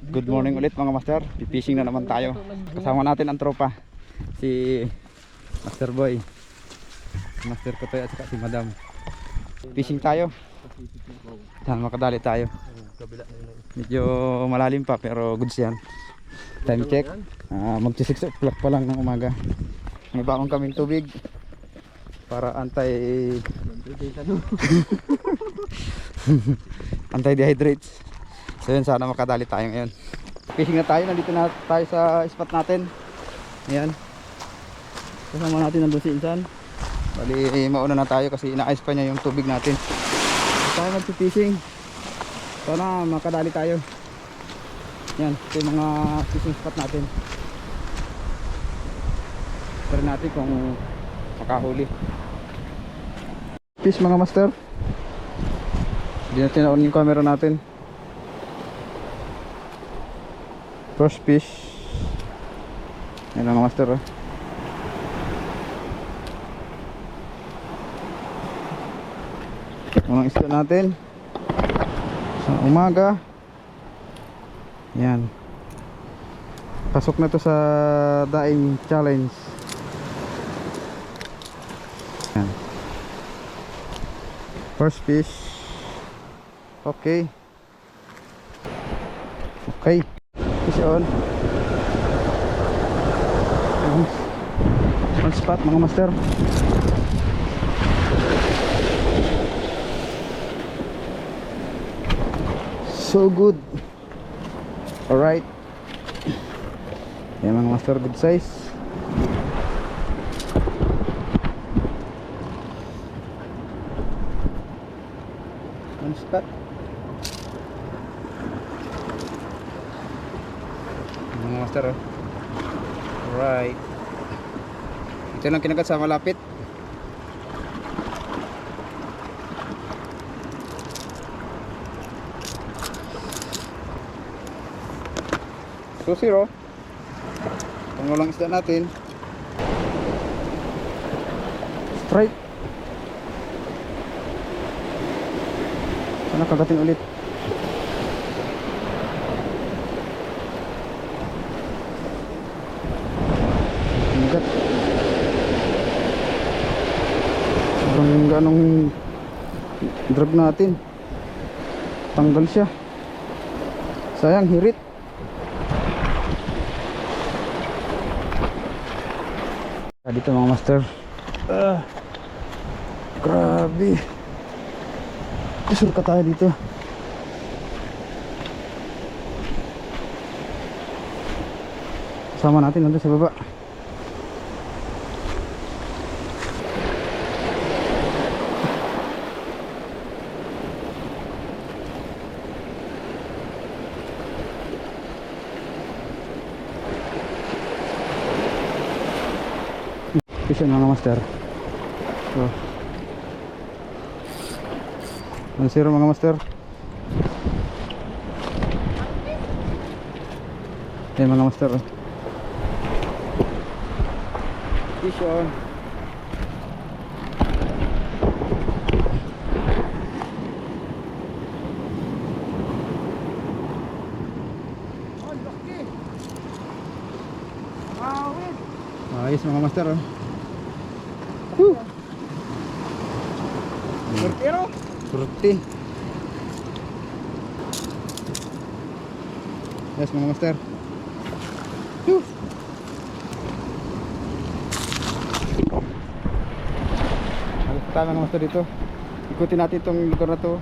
Good morning ulit mga master. Fishing na naman tayo. Kasama natin ang tropa. Si Master Boy, Master Kotoy at saka si Madam. Fishing tayo. Saan makadali tayo. Medyo malalim pa pero goods yan. Time check. Magsi 6 o'clock pa lang ng umaga. May baon kaming tubig para anti-dehydrates. So yun, sana makadali tayo ngayon. Fishing na tayo, nandito na tayo sa spot natin. Ayan. Kasama natin nandun si Insan. Bali mauna na tayo kasi inaayos pa niya yung tubig natin. Tayo mag-fishing. Sana makadali tayo. Yan, ito yung mga fishing spot natin. Try natin kung makahuli. Fish mga master. Hindi natin na-on yung camera natin. First fish. Yan mga master. Unang isda natin sa umaga. Yan. Pasok na to sa daing challenge. Yan. First fish. Okay. Okay. Fish on. One spot mga master. So good. Alright. Yan mga master, good size. One spot. Mga master, oh. Alright. Ito lang kinagat sa malapit. So zero. Pangulang isda natin. Straight. Sana kagatin ulit. Ingat. Sobrang ganong drag natin. Tanggal siya. Sayang, hirit. Dito mga master. Grabe. Surka tayo dito. Sama natin nandun sa baba. Fish mga master. So 1-0 mga master. Ayan mga master. Fish on. Ayos mga master. Woo! Surtero? Surti. Yes mga master. Woo! Alas tayo mga master dito. Ikutin natin itong lugar na to.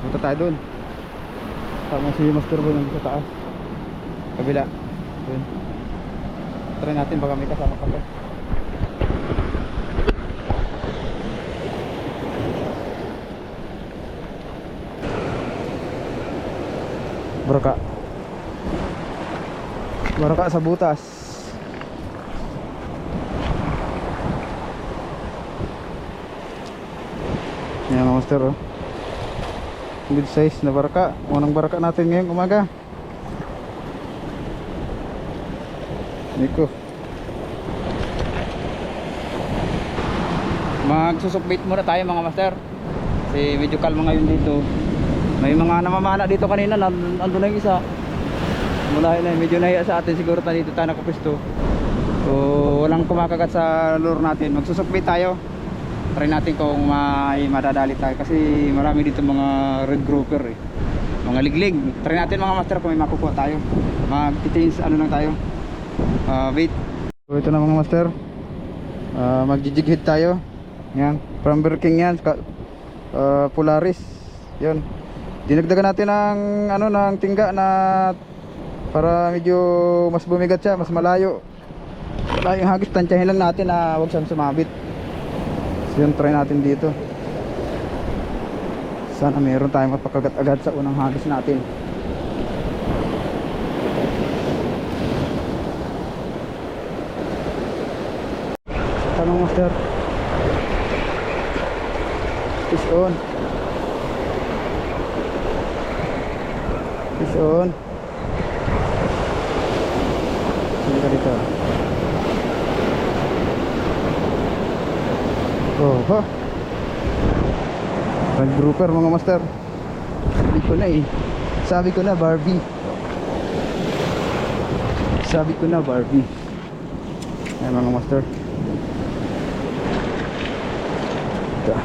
Punta tayo dun. Tama si Master Boy nandito sa taas. Kabila. Dun. Try natin baka may kasama ka pa. Baraka sa butas. Yan mga master, oh. Good size na baraka. Unang baraka natin ngayong umaga. Niko. Magsusukbait muna tayo mga master. Kasi medyo kalma ngayon dito. May mga namamana dito kanina, nandun na yung isa. Mula na medyo nahiya sa atin siguro tayo dito tayo nakapisto. So walang kumakagat sa lure natin. Magsusukbit tayo. Try natin kung may madadali tayo kasi marami dito mga red grouper eh. Mga liglig. Try natin mga master kung may makukuha tayo. Mag-change ano lang tayo. Bait. So ito na mga master. Mag-jig hit tayo. Yan. From King yan. Polaris. Yun. Dinagdagan natin ng ano ng tingga na para medyo mas bumigat siya, mas malayo. Malayo yung hagis, tansyahin lang natin na huwag siyang sumabit. So yun, try natin dito. Sana meron tayong mapakagat agad sa unang hagis natin. Tanong master. Fish on. Fish on. Sini ka dito. Oh, ha. Red grouper mga master. Sabi ko na eh. Sabi ko na Barbie. Sabi ko na Barbie. Ayan mga master. Ito.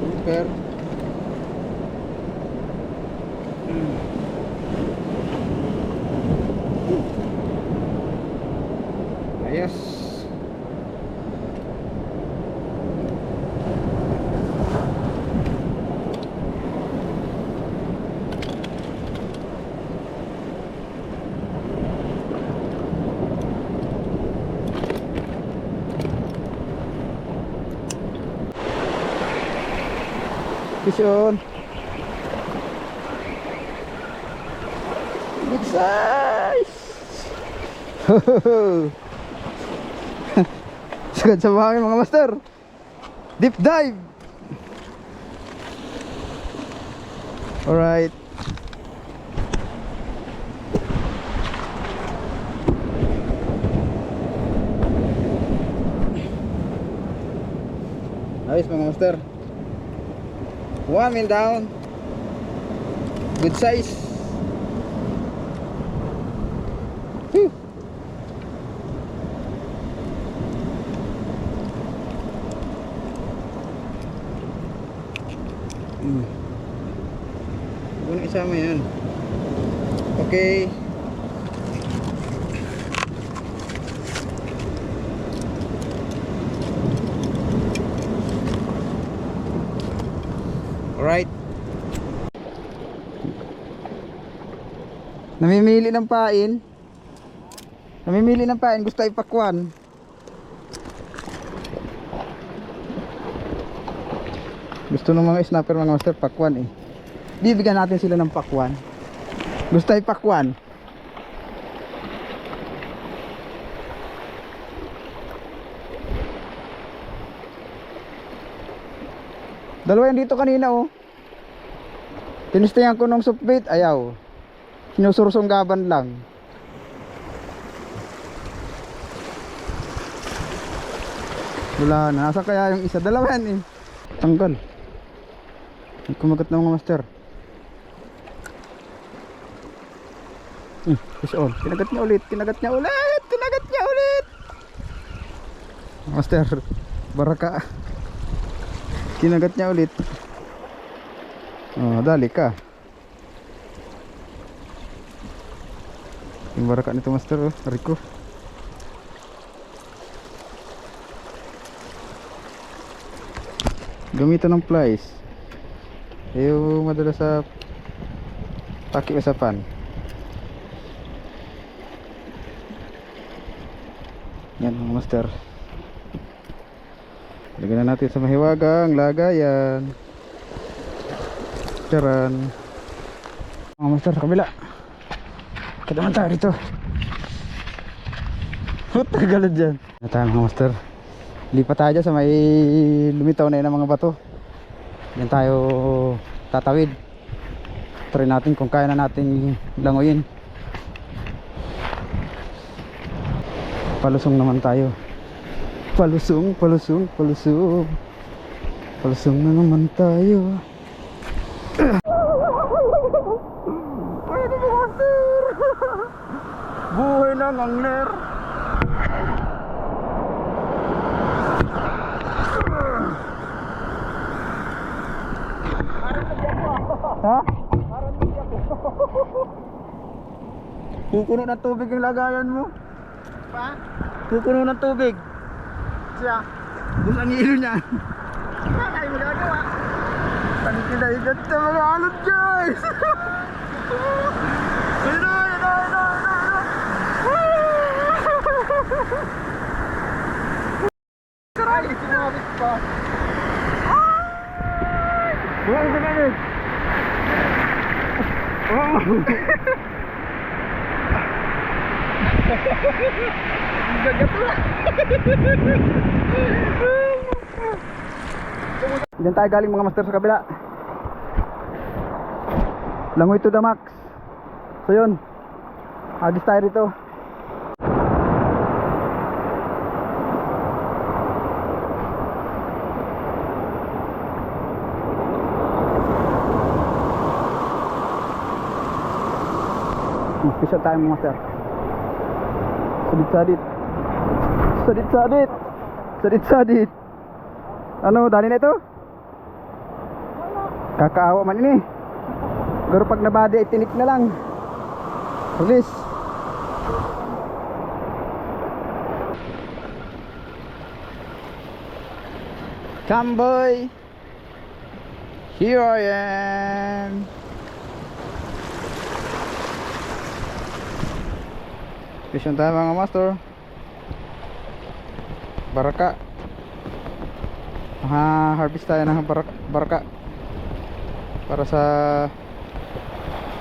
Grouper. Ayos. Fish on. Big size. Sagad sa mga master. Deep dive. Alright. Ayos mga master. 1 mil down. Good size. Whew. Huwag na isama yan. Okay. Alright. Namimili ng pain. Namimili ng pain. Gusto ipakwan. Gusto ng mga snapper mga master pakwan eh. Bibigyan natin sila ng pakwan. Gusto ipakwan. Dalawa yan dito kanina oh. Tinistayan ko nung softbait, ayaw. Sinusursunggaban lang. Wala na, nasa kaya yung isa. Dalawa yan eh. Tanggal. Kumagat na mga master. Fish on. Kinagat niya ulit. Kinagat niya ulit. Kinagat niya ulit. Master, baraka. Kinagat niya ulit. Oh, dali ka. Yung baraka nito master oh, Rico. Gamitan ng flies. Ayaw madala sa pakiusapan. Yan mga master. Lagyan na natin sa mahiwagang lagayan. Charan. Mga master, kabila. Kita naman tayo dito. Tagalan dyan. Ano tayo mga master. Lipat tayo dyan sa may lumitaw na yun ng mga bato. Yan tayo tatawid. Try natin kung kaya na natin languyin. Palusong naman tayo. Palusong, palusong, palusong. Palusong na naman tayo. Pwede mo master. Buhay ng angler. Ha? Pupuno ng tubig yung lagayan mo. Pa? Pupuno ng tubig. Siya. Bus ang ilo niya. Ay, mo gagawa. Pangkinaigat na mga alot guys. Ayun na, ayun na, ayun na, ayun na. Ay, sumabit pa. Buhay sa kanin. Oh. Gagat na. Diyan tayo galing mga master sa kabila. Langoy to the max. So yun, agis tayo rito. Fish out tayo mga master. Sadit-sadit. Sadit-sadit. Sadit-sadit. Ano, dali na ito? Kakaawa man ini. Pero pag nabadi ay tinik na lang. Release. Come boy. Here I am. Fishing tayo mga master. Baraka. Harvest tayo ng baraka para sa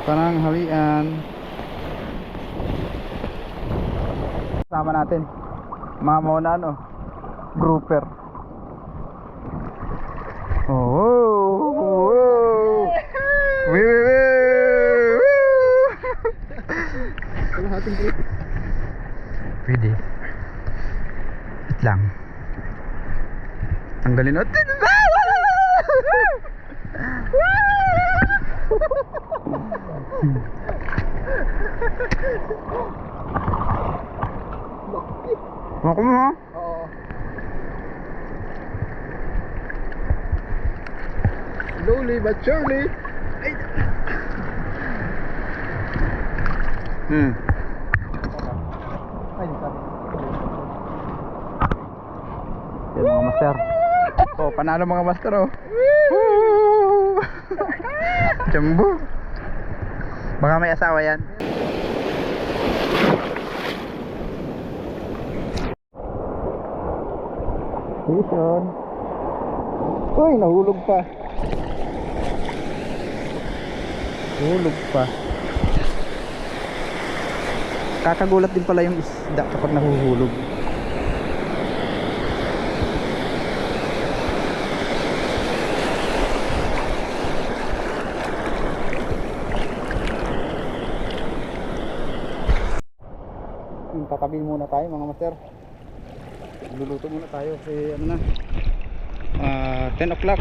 pananghalian. Sama natin mamaw na ano, grouper. Oh, pwede. Wait lang. Tanggalin natin. Ako mo ha? Oo. Slowly but surely. Ay. Ay, Yan mga master. Oh, panalo mga master oh. Jumbo. Baka may asawa yan. Vision. Uy, nahulog pa. Nahulog pa. Kakagulat din pala yung isda kapag nahuhulog. Kakabil muna tayo mga master. Magluluto muna tayo kasi ano na 10 o'clock.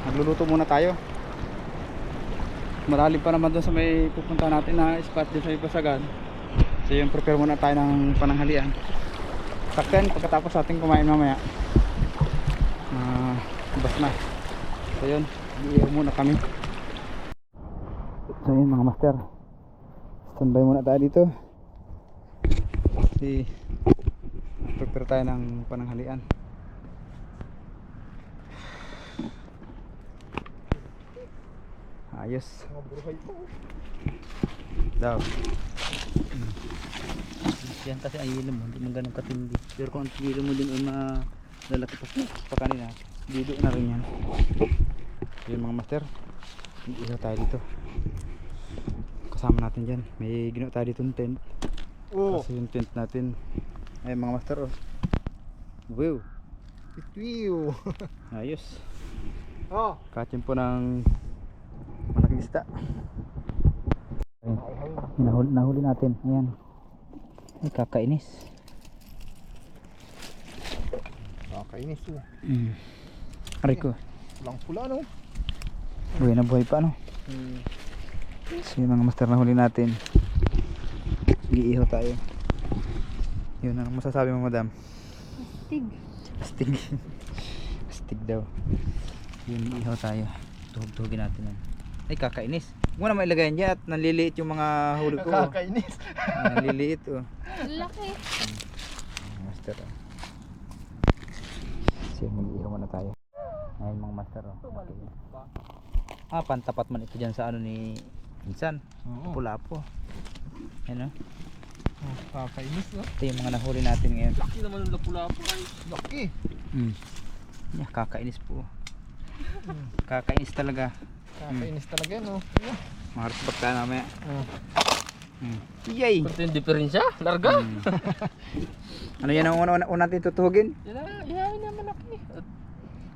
Magluluto muna tayo. Malalim pa naman doon sa may pupunta natin na spot din sa Ibasagan. So yung prepare muna tayo ng pananghalian. Sakyan pagkatapos ating kumain mamaya. Bas na. So yun, iihaw muna kami. So yun mga master, standby muna tayo dito. Kasi prepare tayo ng pananghalian. Ayos. Daw. Yan kasi ang hilo mo, hindi mo ganun katindi. Pero kung ang hilo mo din ay malalaki pa kanina, dido na rin yan. Yun mga master, isa tayo dito. Kasama natin dyan. May ginawa tayo dito ng tent. Kasi yung tent natin ay mga master oh. Wow. Wow. Ayos. Oh. Kachin po ng malaking isda. Nahuli natin. Ayan. Ay kakainis. Kakainis oh. Aray ko. Pulang pula no. Buhay na buhay pa, ano? So yung mga master na huli natin. Giiho tayo. Yun ang masasabi mo, madam. Astig. Astig. Astig daw. Yun, iiho tayo. Tuhog-tuhogin natin yan. Ay, kakainis. Huwag mo na mailagayan dyan at nanliliit yung mga huli ko. Kakainis. Nanliliit, oh. Laki. Master, oh. So, mag-iiho muna tayo. Ngayon, mga master, oh. Okay. Pantapat man ito dyan sa ano ni Insan. Oo. Pula po. Yan, oh. Kakainis no. Ito yung mga nahuli natin ngayon. Laki naman ng lapula-po ay. Laki. Yeah, kakainis po. Kakainis talaga. Kakainis talaga no. Mga respect ka namin. Oh. Yay! Kunti yung diferensya, larga. Ano yan ang una natin tutuhugin? Yan na, ihahin naman ako eh.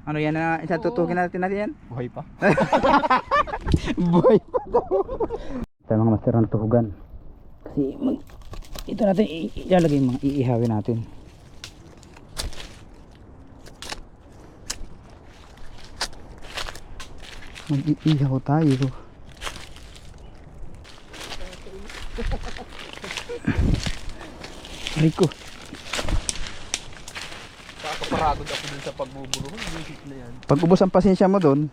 Ano yan na isa tutuhugin natin yan? Buhay pa. Buhay pa daw. Tayo mga master ng tuhugan. Kasi ito natin ilalagay yung mga iihawin natin. Mag-iihaw tayo. Rico. Kakaparagod ako dun sa pagbuburo. Visit na yan. Pag ubos ang pasensya mo doon,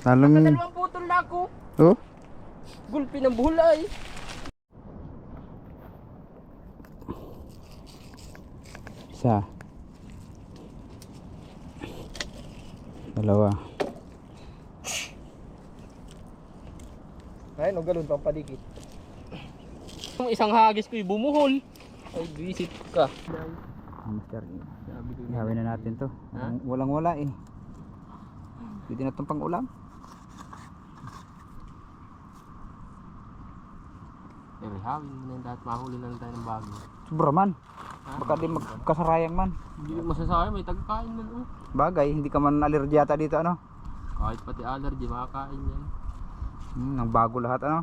lalong... Nakadalawang putol na ako. Oh? Gulpi ng buhulay. Isa. Dalawa. Ayun, galon pang padikit. Yung isang hagis ko yung bumuhol. Ay, visit ka. Master, Sabi ko ihawin na natin to. Ha? Walang wala eh. Pwede na itong pang ulam. eh, may hawin mo na yung dahil mahuli na lang tayo ng bago. Sobra man. Baka di magkasarayang man. Hindi mo masasabi, may tagakain man oh. Bagay, hindi ka man allergy yata dito ano. Kahit pati allergy, makakain yan. Ang bago lahat ano.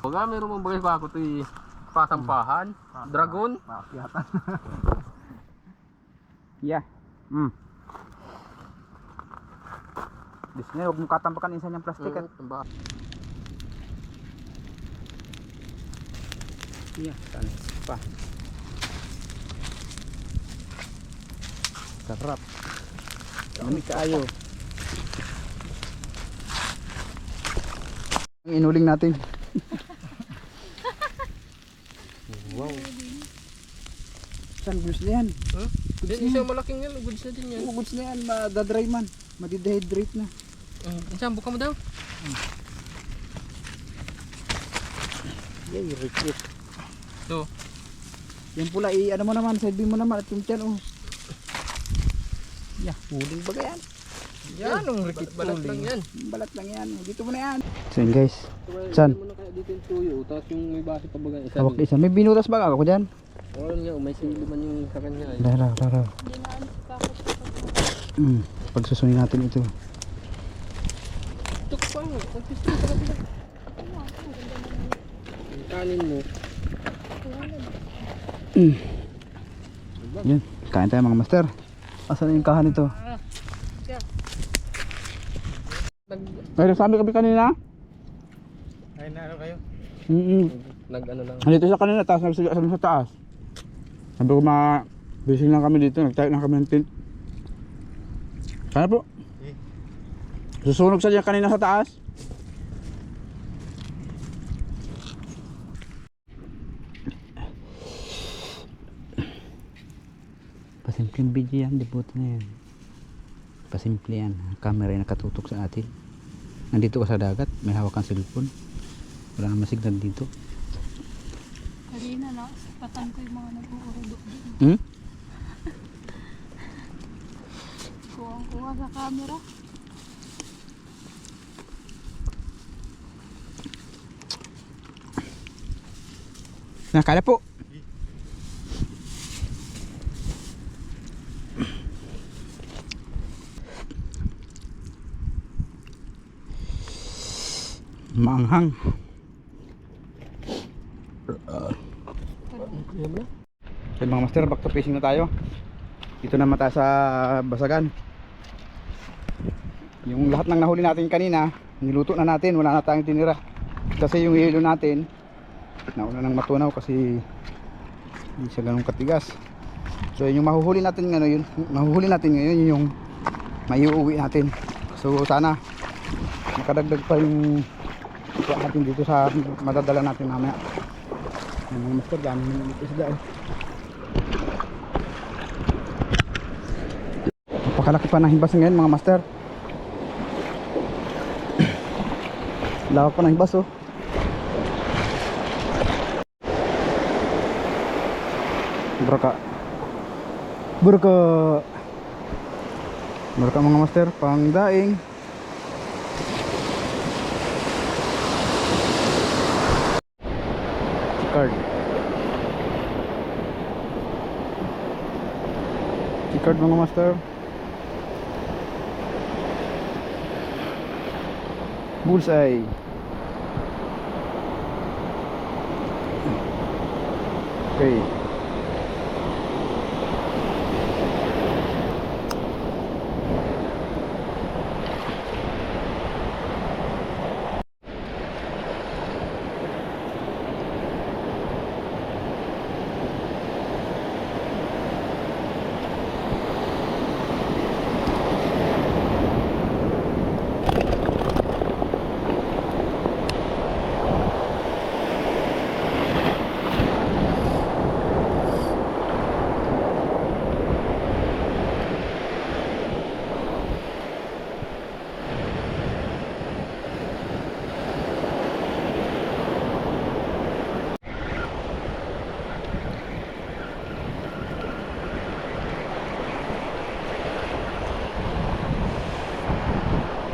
Huwag nga, meron mong bagay bago ito eh. Pasampahan, dragon. Paakyatan. Yeah. Bis nga, huwag mong katampakan insan yung plastic at. Yeah, tanis pa. Sarap. Lamig kaayo. Ang inuling natin. Wow. Saan goods na yan? Huh? Din isang malaking yan, goods na din yan. Goods na yan, madadry man. Madidehydrate na. Isang buka mo daw. Yay, rikit. Ito. Yan pula, ano mo naman, side beam mo naman at yung tiyan, oh. Yeah, huling baga yan. Yan, ang rikit Balat lang yan. Balat lang yan. Dito mo na yan. So yun guys. Saan? Mo na kaya dito yung tuyo, tapos yung may base pa baga isa. Hawak isa. May binutas ba ako dyan? Oo nga, may sili man yung sa kanya eh. Dara. Pagsusunin natin ito. Tuk pa nga, nagpistol ka na. Yung kanin mo. Yun. Kain tayo mga master. Asan yung kahan ito? Ay, sabi kami kanina? Ayun na ano kayo? Nag-ano lang. Dito sa kanina, taas nagsiga sa taas. Sabi ko busy lang kami dito, nagtayo lang kami ng tent. Sana po. Susunog sa dyan kanina sa taas. Pasimpleng video yan, debut na yan. Pasimple yan, camera yung nakatutok sa atin. Nandito ka sa dagat, may hawak kang cellphone. Wala namang signal dito. Kanina na, patan ko yung mga nag-uurudok din. Kuha sa camera. Nakala po. Maanghang. Kaya mo na? So mga master, back to fishing na tayo. Dito naman tayo sa Basagan. Yung lahat ng nahuli natin kanina, niluto na natin, wala na tayong tinira. Kasi yung hilo natin, nauna nang matunaw kasi hindi siya ganun katigas. So yung mahuhuli natin ngayon, yung maiuwi natin. So sana makadagdag pa yung ito natin dito sa madadala natin mamaya. Yung mga master, dami ng isda eh. Napakalaki pa ng hibas ngayon mga master. Lawak pa ng hibas oh. Burka mga master, pang daing. Card mga master. Bullseye. Okay.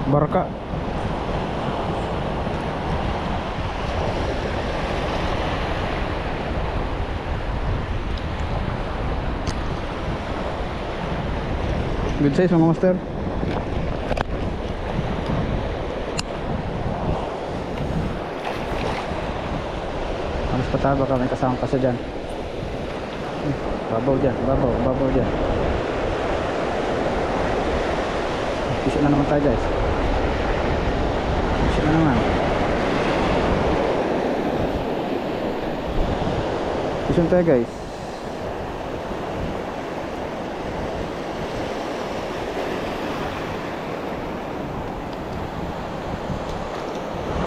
Barka. Good size mga master. Alas pa tayo, baka may kasama pa siya dyan. Babaw dyan, babaw dyan. Pisip na naman tayo guys. Pisip na naman. Pisip tayo guys.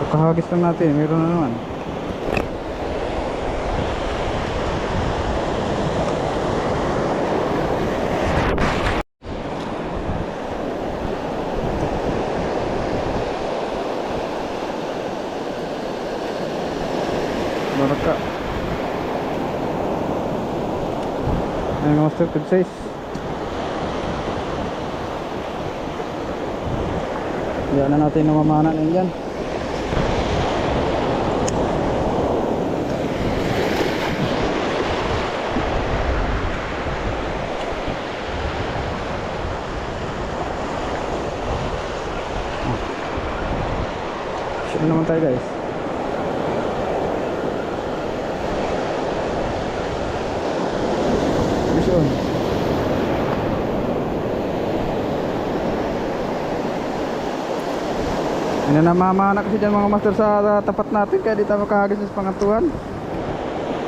Kakahagis lang natin, meron na naman. Baraka. Ay mga master, good size. Yan na natin namamana na yan. Sure naman tayo guys. Vision. Yan na namamana kasi dyan mga master sa tapat natin, kaya di tayo makahagis sa pangantuhan.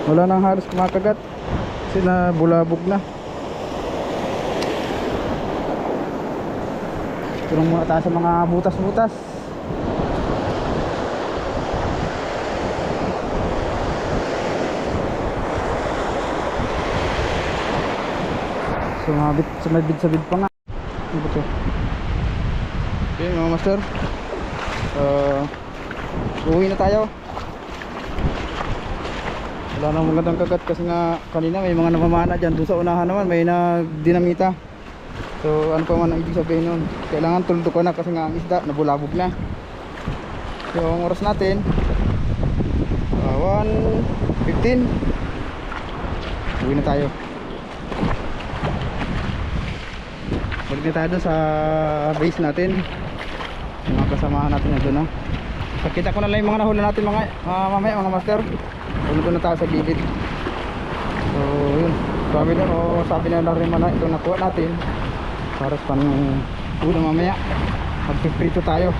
Wala nang halos kumakagat kasi na bulabog na. Turong muna tayo sa mga butas-butas. Sumabit sa bid pa nga. Ano ba ito? Okay mga master, uwi na tayo. Wala nang magandang kagat kasi nga kanina may mga namamana dyan. Doon sa unahan naman may nagdinamita. So ano pa man ang ibig sabihin nun, kailangan tuldukan na kasi nga ang isda nabulabog na. So ang oras natin 1:15. Uwi na tayo. Balik na tayo doon sa base natin. Yung mga kasamahan natin na doon na. Pakita ko na lang yung mga nahula natin mamaya mga master. Tulog na tayo sa gilid. So yun. Sabi na rin na ito nakuha natin para sa pang ulam mamaya. Magpiprito tayo.